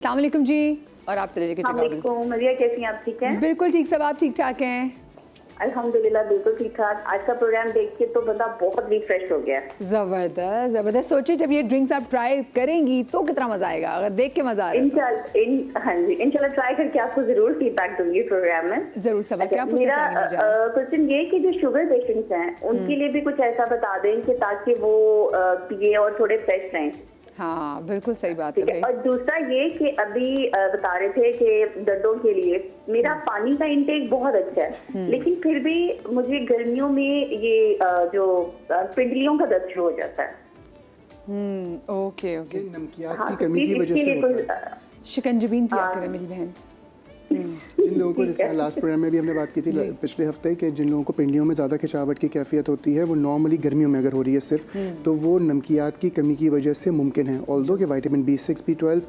अस्सलाम वालेकुम जी। और आप चले जाइए। मरिया, कैसी हैं आप? ठीक हैं? बिल्कुल ठीक, सब आप ठीक ठाक हैं? अल्हम्दुलिल्लाह बिल्कुल ठीक ठाक। आज का प्रोग्राम देख के तो बंदा बहुत रिफ्रेश हो गया। जबरदस्त जबरदस्त। सोचिए जब ये ड्रिंक्स आप ट्राई करेंगी तो कितना मजा आएगा, अगर देख के मजा आ रहा है। हाँ जी, इंशाल्लाह ट्राई करके आपको जरूर फीडबैक दूंगी प्रोग्राम में। जरूर। सब क्या मेरा क्वेश्चन ये कि जो शुगर पेशेंट्स हैं उनके लिए भी कुछ ऐसा बता दें कि ताकि वो पिए और थोड़े फ्रेश रहें। हाँ बिल्कुल सही बात है भाई। और दूसरा ये कि अभी बता रहे थे कि दर्दों के लिए मेरा पानी का इंटेक बहुत अच्छा है, लेकिन फिर भी मुझे गर्मियों में ये जो पिंडलियों का दर्द शुरू हो जाता है। Okay okay. नमकियात की कमी की वजह से होता है। शिकंजबीन पिया करें मेरी बहन। जिन लोगों को, जैसे लास्ट प्रोग्राम में भी हमने बात की थी पिछले हफ्ते, कि जिन लोगों को पिंडियों में ज़्यादा खिंचावट की कैफियत होती है, वो नॉर्मली गर्मियों में अगर हो रही है सिर्फ, तो वो नमकियात की कमी की वजह से मुमकिन है। ऑल्दो कि vitamin B6, B12,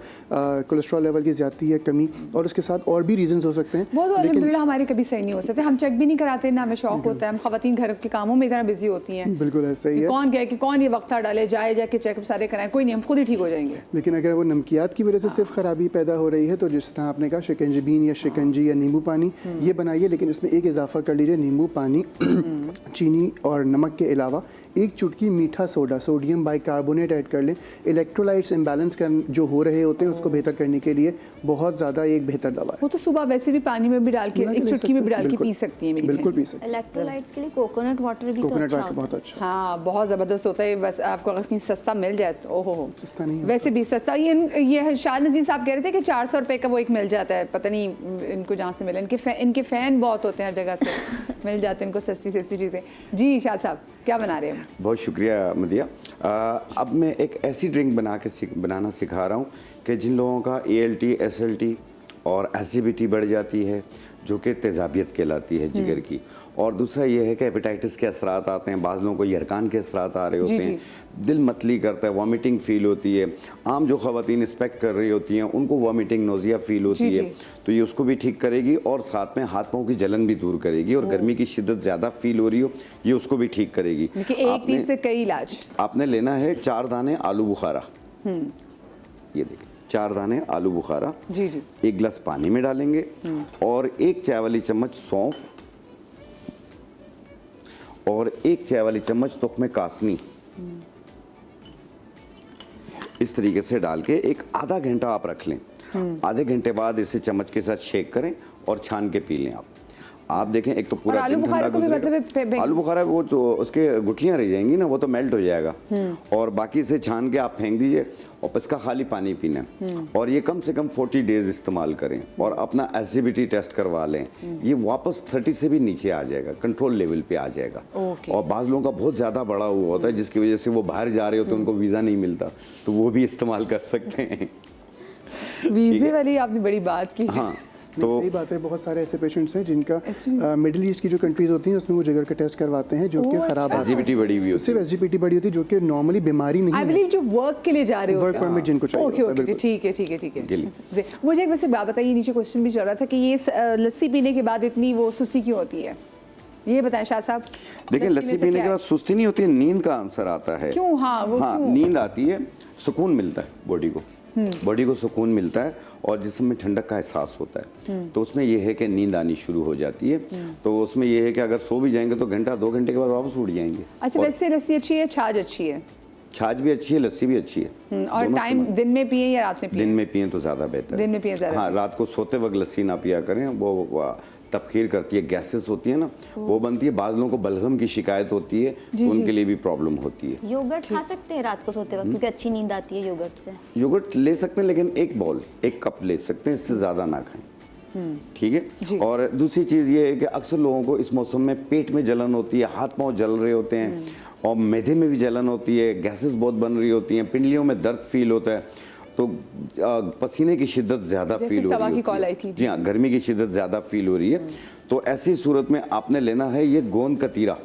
cholesterol level की ज़्यादती है, कमी, और उसके साथ और भी रीजंस हो सकते हैं। वो तो अल्हम्दुलिल्लाह हमारे कभी सही नहीं हो सकते, हम चेक भी नहीं कराते ना, हमें शौक होता है। हम खवातीन घर के कामों में इतना बिजी होती हैं। बिल्कुल ऐसा ही है। कौन गया कि कौन ये वक्ता डाले, जाए जाके चेकअप सारे कराएं, कोई नहीं, हम खुद ही ठीक हो जाएंगे। लेकिन अगर वो नमकियात की वजह से सिर्फ खराबी पैदा हो रही है, तो जिस तरह आपने कहा शिकंजबीन या शिकंजी या नींबू पानी ये बनाइए, लेकिन इसमें एक इजाफा कर लीजिए, नींबू पानी चीनी और नमक के अलावा एक चुटकी मीठा सोडा, सोडियम बाइकार्बोनेट ऐड कर लें। इलेक्ट्रोलाइट्स इम्बैलेंस जो हो रहे होते हैं उसको बेहतर करने के लिए बहुत ज़्यादा एक बेहतर दवा है। वो तो सुबह वैसे भी पानी में भी डाल के, एक चुटकी में भी डाल के पी सकती हैं। बिल्कुल पी सकती हैं। इलेक्ट्रोलाइट्स के लिए कोकोनट वाटर भी कोकोनट वाटर अच्छा बहुत अच्छा। हाँ बहुत ज़बरदस्त होता है। बस आपको अगर कहीं सस्ता मिल जाए तो ओहो, सस्ता नहीं, वैसे भी सस्ता। ये शाद नज़ीर साहब कह रहे थे कि 400 रुपये का वो एक मिल जाता है, पता नहीं इनको जहाँ से मिले। इनके फ़ैन बहुत होते हैं हर जगह से मिल जाते हैं इनको सस्ती सस्ती चीज़ें। जी शाह साहब क्या बना रहे हैं? बहुत शुक्रिया मदिया। अब मैं एक ऐसी ड्रिंक बनाना सिखा रहा हूँ कि जिन लोगों का ALT, SLT और एसिडिटी बढ़ जाती है, जो कि तेज़ाबियत कहलाती है जिगर की, और दूसरा ये है कि हेपेटाइटिस के असरात आते हैं, बाज़ लोगों को यरकान के असरात आ रहे होते हैं, दिल मतली करता है, वॉमिटिंग फील होती है। आम जो ख़वातीन एक्सपेक्ट कर रही होती हैं उनको वॉमिटिंग, नोज़िया फील होती है, तो ये उसको भी ठीक करेगी और साथ में हाथ पाँव की जलन भी दूर करेगी। और गर्मी की शिद्दत ज़्यादा फील हो रही हो, ये उसको भी ठीक करेगी। एक चीज़ से कई इलाज। आपने लेना है 4 दाने आलू बुखारा, ये देखिए 4 दाने आलू बुखारा, जी जी, 1 गिलास पानी में डालेंगे, और 1 चाय वाली चम्मच सौंफ, और 1 चाय वाली चम्मच तुख्मे कासनी, इस तरीके से डाल के एक आधा घंटा आप रख लें। आधे घंटे बाद इसे चम्मच के साथ शेक करें और छान के पी लें। आप देखें, एक तो पूरा आलू बुखारा को भी मतलब आलू बुखारा वो जो उसके गुठलियां रह जाएंगी ना, वो तो मेल्ट हो जाएगा, और बाकी इसे छान के आप फेंक दीजिए और इसका खाली पानी पीना। और ये कम से कम 40 डेज इस्तेमाल करें और अपना एसिडिटी टेस्ट करवा लें। ये वापस 30 से भी नीचे आ जाएगा, कंट्रोल लेवल पे आ जाएगा। और बाज़ लोगों का बहुत ज़्यादा बड़ा हुआ होता है, जिसकी वजह से वो बाहर जा रहे होते हैं, उनको वीज़ा नहीं मिलता, तो वो भी इस्तेमाल कर सकते हैं। वीज़े वाली आपने बड़ी बात की। हाँ तो सही बात है। बहुत सारे ऐसे पेशेंट्स हैं जिनका मिडिल ईस्ट की जो कंट्रीज होती हैं उसमें वो जिगर का टेस्ट करवाते हैं, जो कि खराब एसिडिटी बढ़ी हुई होती है, सिर्फ एसिडिटी बढ़ी होती है, जो कि नॉर्मली बीमारी नहीं है। आई बिलीव जो वर्क के लिए जा रहे हो, वर्क परमिट जिनको चाहिए। ओके ओके, ठीक है ठीक है ठीक है। मुझे एक वैसे बात बताइए, नीचे क्वेश्चन भी चल रहा था कि ये लस्सी पीने के बाद इतनी वो सुस्ती क्यों होती है, ये बताएं शाह साहब। देखिए, लस्सी पीने के बाद सुस्ती नहीं होती है, नींद का आंसर आता है। क्यों? हाँ नींद आती है, सुकून मिलता है बॉडी को सुकून मिलता है, और जिसमें ठंडक का एहसास होता है, तो उसमें यह है कि नींद आनी शुरू हो जाती है। तो उसमें यह है कि अगर सो भी जाएंगे तो घंटा 2 घंटे के बाद वापस उठ जाएंगे। अच्छा, वैसे लस्सी अच्छी है, छाछ अच्छी है? छाछ भी अच्छी है, लस्सी भी अच्छी है। और टाइम दिन में पिए या रात में पिए? दिन में पिए तो ज़्यादा बेहतर है। दिन में पिए ज़्यादा। हाँ, रात को सोते वक्त लस्सी ना पिया करें, वो तबखीर करती है, गैसेस होती है ना, वो बनती है। बाज़ लोगों को बलगम की शिकायत होती है, तो उनके लिए भी प्रॉब्लम होती है। योगर्ट खा सकते हैं रात को सोते वक्त, क्योंकि अच्छी नींद आती है योगर्ट से। योगर्ट ले सकते हैं, लेकिन 1 कप ले सकते हैं, इससे ज़्यादा ना खाएं, ठीक है। और दूसरी चीज़ ये है कि अक्सर लोगों को इस मौसम में पेट में जलन होती है, हाथ पाँव जल रहे होते हैं, और मैदे में भी जलन होती है, गैसेस बहुत बन रही होती हैं, पिंडलियों में दर्द फील होता है, तो पसीने की शिद्दत ज़्यादा फील हो रही है। जी हाँ, गर्मी की शिद्दत ज़्यादा फील हो रही है, तो ऐसी सूरत में आपने लेना है ये गोंद कतीरा।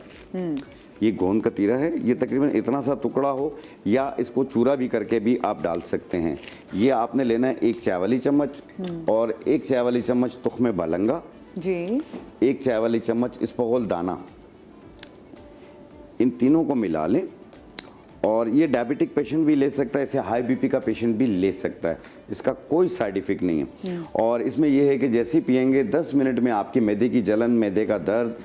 ये गोंद कतीरा है, ये तकरीबन इतना सा टुकड़ा हो, या इसको चूरा भी करके भी आप डाल सकते हैं। ये आपने लेना है 1 चाय वाली चम्मच, और 1 चाय वाली चम्मच तुख्मे बालंगा जी, 1 चाय वाली चम्मच इसबगोल दाना, इन तीनों को मिला लें और ये डायबिटिक पेशेंट भी ले सकता है, इसे हाई बीपी का पेशेंट भी ले सकता है, इसका कोई साइड इफेक्ट नहीं है। और इसमें यह है कि जैसे ही पिएंगे 10 मिनट में आपकी मैदे की जलन, मैदे का दर्द,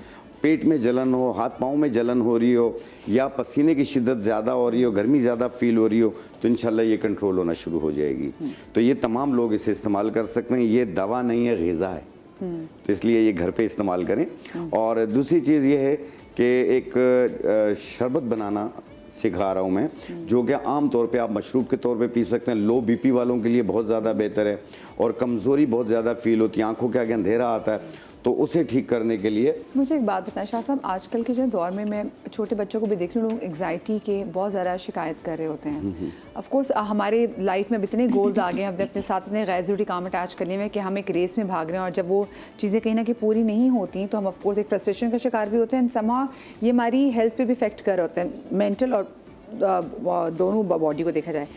पेट में जलन हो, हाथ पाँव में जलन हो रही हो, या पसीने की शिद्दत ज़्यादा हो रही हो, गर्मी ज़्यादा फील हो रही हो, तो इंशाल्लाह ये कंट्रोल होना शुरू हो जाएगी। तो ये तमाम लोग इसे इस्तेमाल कर सकते हैं। ये दवा नहीं है, ग़िज़ा है, तो इसलिए ये घर पे इस्तेमाल करें। और दूसरी चीज़ ये है कि एक शरबत बनाना सिखा रहा हूँ मैं, जो कि आम तौर पे आप मशरूब के तौर पे पी सकते हैं। लो बीपी वालों के लिए बहुत ज़्यादा बेहतर है। और कमज़ोरी बहुत ज़्यादा फील होती है, आंखों के आगे अंधेरा आता है, तो उसे ठीक करने के लिए। मुझे एक बात बताएं शाह साहब, आजकल के जो दौर में मैं छोटे बच्चों को भी देख रही हूँ, लोग एग्जाइटी के बहुत ज़्यादा शिकायत कर रहे होते हैं। ऑफ कोर्स हमारे लाइफ में इतने गोल्स आ गए हैं, हमने अपने साथ इतने गैर ज़रूरी काम अटैच करने में कि हम एक रेस में भाग रहे हैं, और जब वो चीज़ें कहीं ना कहीं पूरी नहीं होती तो हम ऑफ कोर्स एक फ्रस्ट्रेशन का शिकार भी होते हैं। समा ये हमारी हेल्थ पे भी इफेक्ट कर रहे होते हैं, मेंटल और दोनों बॉडी को देखा जाए।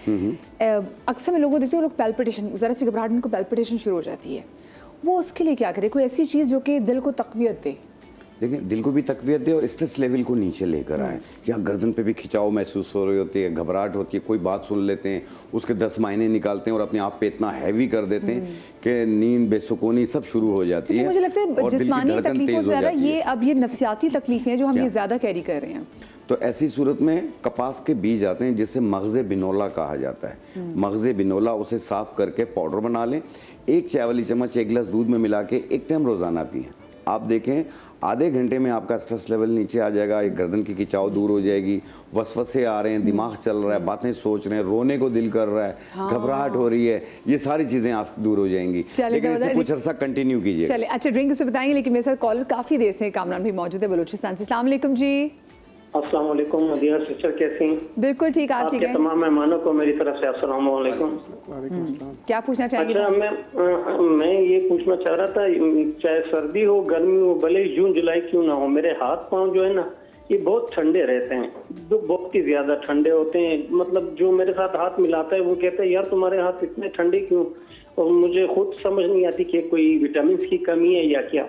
अक्सर मैं लोगों को देखती हूँ, लोग पैल्पिटेशन, ज़रा सी घबराहट उनको पैल्पिटेशन शुरू हो जाती है। वो उसके लिए क्या करे? कोई ऐसी चीज़ जो कि दिल को तक़वियत दे। देखिए, दिल को भी तक़वियत दे और स्ट्रेस लेवल को नीचे लेकर आए। या गर्दन पे भी खिंचाव महसूस हो रही होती है, घबराहट होती है, कोई बात सुन लेते हैं, उसके 10 मायने निकालते हैं और अपने आप पे इतना हैवी कर देते हैं कि नींद, बेसुकूनी सब शुरू हो जाती है। मुझे लगता है जिस्मानी तकलीफों से ज़्यादा ये अब ये नफ्सियाती तकलीफें हैं जो हम ये ज़्यादा कैरी कर रहे हैं। तो ऐसी सूरत में कपास के बीज आते हैं, जिसे मग़ज़े बिनोला कहा जाता है। मग़ज़े बिनोला, उसे साफ़ करके पाउडर बना लें, 1 चाय वाली चम्मच 1 गिलास दूध में मिला के 1 टाइम रोज़ाना पिएं। आप देखें आधे घंटे में आपका स्ट्रेस लेवल नीचे आ जाएगा, एक गर्दन की खिंचाव दूर हो जाएगी, वसवसे आ रहे हैं, दिमाग चल रहा है, बातें सोच रहे हैं, रोने को दिल कर रहा है, घबराहट हो रही है, ये सारी चीज़ें दूर हो जाएंगी। लेकिन इसे कुछ अर्सा कंटिन्यू कीजिए। चलिए, अच्छा ड्रिंक इस पे बताएंगे, लेकिन मेरे साथ कॉलर काफ़ी देर से कामरान भी मौजूद है बलूचिस्तान से। अस्सलाम वालेकुम जी। अस्सलाम वालेकुम मदीना सिस्टर, कैसी हैं? बिल्कुल ठीक, आप ठीक आपके हैं? तमाम मेहमानों को मेरी तरफ से अस्सलाम वालेकुम। क्या पूछना चाहेंगे? अच्छा, मैं ये पूछना चाह रहा था, चाहे सर्दी हो गर्मी हो, भले जून जुलाई क्यों ना हो, मेरे हाथ पांव जो है ना ये बहुत ठंडे रहते हैं, जो बहुत ही ज्यादा ठंडे होते हैं। मतलब जो मेरे साथ हाथ मिलाता है वो कहता है यार तुम्हारे हाथ इतने ठंडे क्यों, और मुझे खुद समझ नहीं आती कि कोई विटामिन की कमी है या क्या।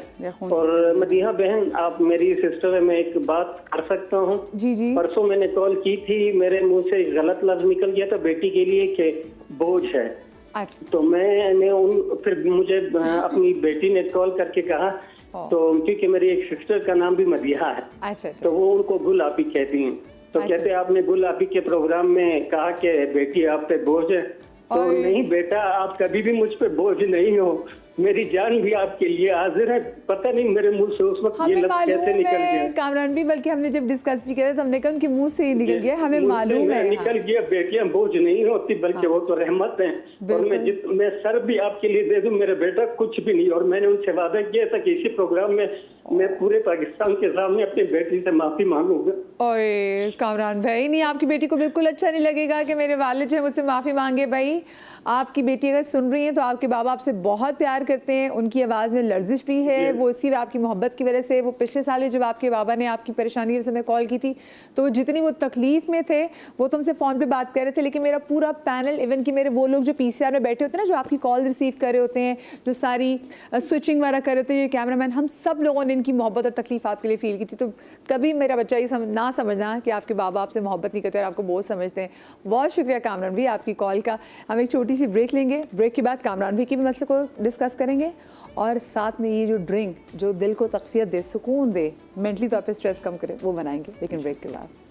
और मदीहा बहन, आप मेरी सिस्टर है, मैं एक बात कर सकता हूँ? जी जी। परसों मैंने कॉल की थी, मेरे मुंह से गलत लफ्ज निकल गया था बेटी के लिए कि बोझ है। अच्छा। तो मैंने फिर मुझे अपनी बेटी ने कॉल करके कहा, तो क्योंकि मेरी एक सिस्टर का नाम भी मदीहा है, अच्छा। तो वो उनको गुल आपी कहती हैं, तो कहते आपने गुल आपी के प्रोग्राम में कहा कि बेटी आप पे बोझ है। तो नहीं बेटा, आप कभी भी मुझ पे बोझ नहीं हो, मेरी जान भी आपके लिए हाजिर है। पता नहीं मेरे मुंह से उस वक्त ये लफ्ज कैसे निकल गया कामरान भी, बल्कि हमने जब डिस्कस भी किया तो हमने कहा उनके मुंह से ही निकल गया, हमें मालूम है। निकल गया, बेटियां बोझ नहीं होती बल्कि वो तो रहमत है। और मैं सर भी आपके लिए दे दूं, मेरा बेटा कुछ भी नहीं। और मैंने उनसे वादा किया था कि इसी प्रोग्राम में मैं पूरे पाकिस्तान के सामने अपनी बेटी से माफी मांगूंगा। ओए कामरान भाई, नहीं, आपकी बेटी को बिल्कुल अच्छा नहीं लगेगा कि मेरे वालिद जो है मुझसे माफ़ी मांगे। भाई, आपकी बेटी अगर सुन रही हैं तो आपके बाबा आपसे बहुत प्यार करते हैं, उनकी आवाज़ में लर्जिश भी है, वो इसी आपकी मोहब्बत की वजह से। वो पिछले साल जब आपके बाबा ने आपकी परेशानी की वजह से मैं कॉल की थी, तो जितनी वो तकलीफ़ में थे वो तुमसे फ़ोन पे बात कर रहे थे, लेकिन मेरा पूरा पैनल, इवन कि मेरे वो लोग जो PCR में बैठे होते हैं ना, जो आपकी कॉल रिसीव कर रहे होते हैं, जो सारी स्विचिंग वगैरह कर रहे होते हैं, कैमरामैन, हम सब लोगों ने इनकी मोहब्बत और तकलीफ़ आपके लिए फ़ील की थी। तो कभी मेरा बच्चा ये ना समझना कि आपके बाबा आपसे मोहब्बत नहीं करते और आपको बहुत समझते हैं। बहुत शुक्रिया कामरान भी आपकी कॉल का। हम एक छोटी सी ब्रेक लेंगे, ब्रेक के बाद कामरान भी के भी मसले को डिस्कस करेंगे, और साथ में ये जो ड्रिंक जो दिल को तक़वियत दे, सुकून दे, मेंटली तौर पे स्ट्रेस कम करे, वो बनाएंगे, लेकिन ब्रेक के बाद।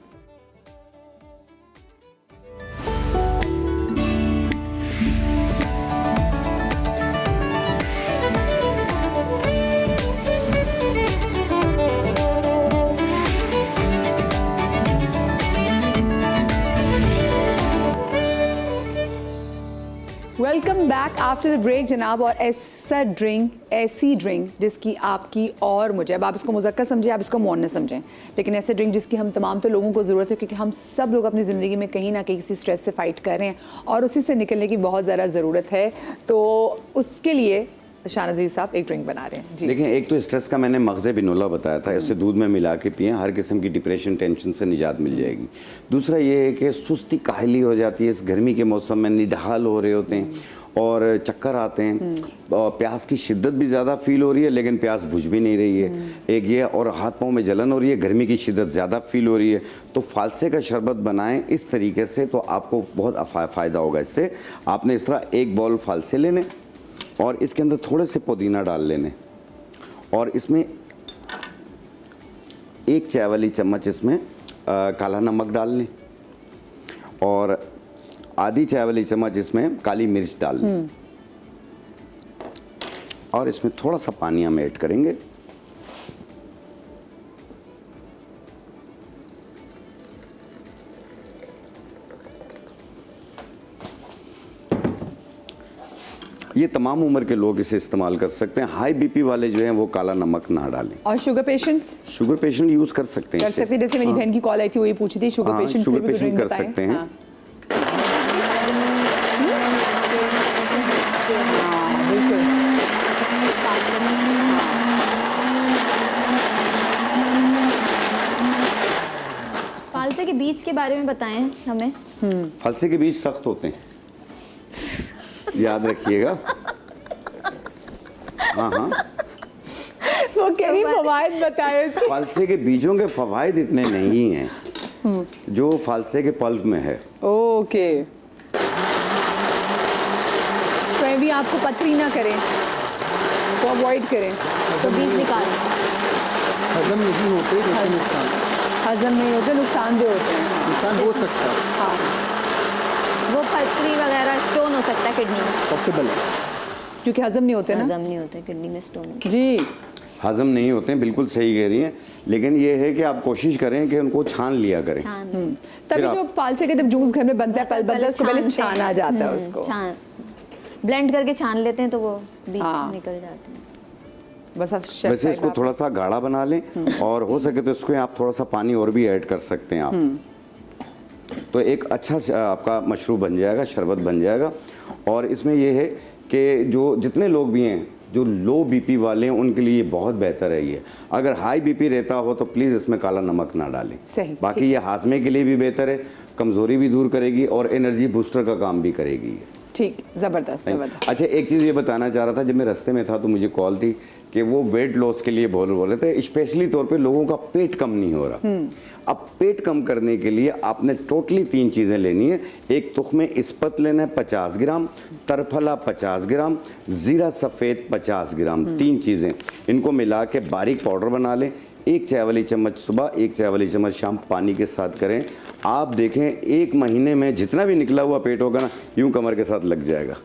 Welcome back after the break जनाब। और ऐसी ड्रिंक जिसकी आपकी और मुझे, अब आप इसको मुज़क्कर समझें, आप इसको मुअन्नस समझें, लेकिन ऐसे ड्रिंक जिसकी हम तमाम तो लोगों को ज़रूरत है, क्योंकि हम सब लोग अपनी ज़िंदगी में कहीं ना कहीं किसी स्ट्रेस से फ़ाइट कर रहे हैं और उसी से निकलने की बहुत ज़्यादा ज़रूरत है। तो उसके लिए शाहनज़ीर साहब एक ड्रिंक बना रहे हैं जी। देखिए, एक तो स्ट्रेस का मैंने मग़ज़े बिनोला बताया था, इसे दूध में मिला के पिएं, हर किस्म की डिप्रेशन, टेंशन से निजात मिल जाएगी। दूसरा ये है कि सुस्ती काहली हो जाती है, इस गर्मी के मौसम में निढाल हो रहे होते हैं और चक्कर आते हैं, और प्यास की शिद्दत भी ज़्यादा फील हो रही है लेकिन प्यास बुझ भी नहीं रही है, एक ये, और हाथ पाँव में जलन हो रही है, गर्मी की शिद्दत ज़्यादा फील हो रही है, तो फालसे का शरबत बनाएं इस तरीके से तो आपको बहुत फ़ायदा होगा। इससे आपने इस तरह 1 बॉल फालसे लेने और इसके अंदर थोड़े से पुदीना डाल लेने और इसमें 1 चाय वाली चम्मच इसमें काला नमक डाल लें और आधी चाय वाली चम्मच इसमें काली मिर्च डाल लें और इसमें थोड़ा सा पानी हम ऐड करेंगे। ये तमाम उम्र के लोग इसे इस्तेमाल कर सकते हैं। हाई बीपी वाले जो हैं वो काला नमक ना डालें। और शुगर पेशेंट्स यूज कर सकते हैं। जैसे मेरी बहन की कॉल आई थी वो ये पूछी थी शुगर पेशेंट्स शुगर पेशेंट कर सकते हैं। हाँ, बिल्कुल। फालसे के बीज के बारे में बताएं हमें। फालसे के बीज सख्त होते हैं, याद रखिएगा। हाँ, वो कह रही फवायद बताए उसके। फालसे के बीजों के फवायद इतने नहीं हैं जो फालसे के पल्प में है। ओके, कोई भी आपको पथरी ना करें तो अवॉइड करें, तो बीज निकालें। हजम नहीं होते लेकिन हजम नहीं होते, नुकसानदेह होते हैं। नुकसान हो सकता है, हाँ, वो पथरी वगैरह स्टोन हो सकता है किडनी में, पॉसिबल है। क्योंकि हजम नहीं होते ना। हजम नहीं होते, किडनी में स्टोन होता जी, हजम नहीं होते हैं, बिल्कुल सही कह रही हैं, लेकिन ये है कि आप कोशिश करें कि उनको छान लिया करें। है। छान तभी फिर जो फालसे के जब जूस घर में बनता है पल बनता है उसको पहले छानते हैं। छाना जाता है उसको। छान ब्लेंड करके छान लेते हैं तो वो बीज हाँ। निकल जाते हैं। बस अब शेफ वैसे साहब इसको आप- थोड़ा सा गाढ़ा बना लें और हो सके तो इसको आप थोड़ा सा पानी और भी ऐड कर सकते हैं आप, तो एक अच्छा आपका मशरूब बन जाएगा, शरबत बन जाएगा। और इसमें यह है कि जो जितने लोग भी हैं जो लो बीपी वाले हैं उनके लिए बहुत बेहतर है ये। अगर हाई बीपी रहता हो तो प्लीज़ इसमें काला नमक ना डालें। सही, बाकी ये हाजमे के लिए भी बेहतर है, कमज़ोरी भी दूर करेगी और एनर्जी बूस्टर का काम भी करेगी ये। ठीक, जबरदस्त जबरदस्त। अच्छा, एक चीज़ ये बताना चाह रहा था, जब मैं रास्ते में था तो मुझे कॉल थी कि वो वेट लॉस के लिए बोल रहे थे, स्पेशली तौर पे लोगों का पेट कम नहीं हो रहा। अब पेट कम करने के लिए आपने टोटली 3 चीज़ें लेनी है। एक तुख्मे इस्पत लेना है 50 ग्राम, तरफला 50 ग्राम, ज़ीरा सफ़ेद 50 ग्राम, 3 चीज़ें, इनको मिला के बारीक पाउडर बना लें। 1 चाय वाली चम्मच सुबह, 1 चाय वाली चम्मच शाम पानी के साथ करें। आप देखें 1 महीने में जितना भी निकला हुआ पेट होगा ना, यूं कमर के साथ लग जाएगा।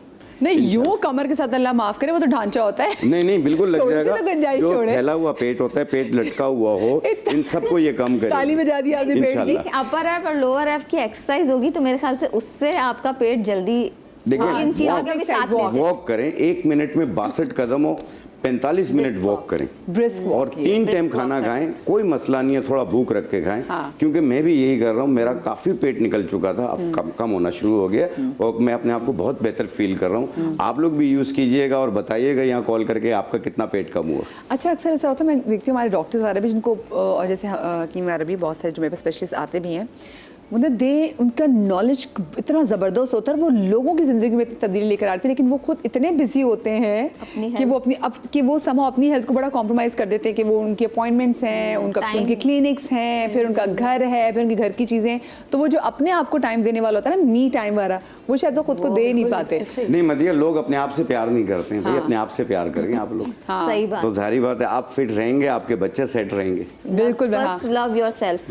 नहीं, यूं कमर के साथ अल्लाह माफ करे, वो तो ढांचा होता है। नहीं बिल्कुल लग थोड़ी सी जाएगा। तो गुंजाइश जो छोड़े। फैला हुआ पेट होता है, पेट लटका हुआ हो, इन सबको ये कम करेगा। ताली बजा दी आपने पेट की। इंशाल्लाह। अपर एप और लोअर एप की एक्सरसाइज होगी तो मेरे ख्याल से उससे आपका पेट जल्दी देखिए, इन चीजों walk- का भी साथ ले जाए। वॉक करें, 1 मिनट में 62 कदम हो, 45 मिनट Brisk वॉक walk। करें Brisk walk और की, 3 brisk टाइम walk खाना करें। खाएं, कोई मसला नहीं है, थोड़ा भूख रख के खाएं। हाँ। क्योंकि मैं भी यही कर रहा हूँ, मेरा काफ़ी पेट निकल चुका था, अब कम होना शुरू हो गया और मैं अपने आप को बहुत बेहतर फील कर रहा हूँ। आप लोग भी यूज़ कीजिएगा और बताइएगा यहाँ कॉल करके आपका कितना पेट कम हुआ। अच्छा, अक्सर ऐसा होता है, मैं देखती हूँ हमारे डॉक्टर्स वगैरह भी जिनको और जैसे कीम वगैरह भी बहुत सारे जो मेरे पास स्पेशलिस्ट आते भी हैं, मतलब उनका नॉलेज इतना ज़बरदस्त होता है, वो लोगों की ज़िंदगी में इतनी तब्दीली लेकर आते हैं, लेकिन वो खुद इतने बिजी होते हैं कि वो वो somehow अपनी हेल्थ को बड़ा कॉम्प्रोमाइज़ कर देते हैं कि वो उनके अपॉइंटमेंट्स हैं, उनके क्लिनिक्स हैं, फिर उनका घर है, फिर उनके घर की चीज़ें, तो वो जो अपने आप को टाइम देने वाला होता है ना, मी टाइम वाला, वो शायद वो खुद को दे नहीं पाते। नहीं मदिया, लोग अपने आप से प्यार नहीं करते हैं भाई, अपने आप से प्यार करें आप लोग। सही बात। तो जाहिर बात है आप फिट रहेंगे, आपके बच्चे सेट रहेंगे। बिल्कुल। First love yourself.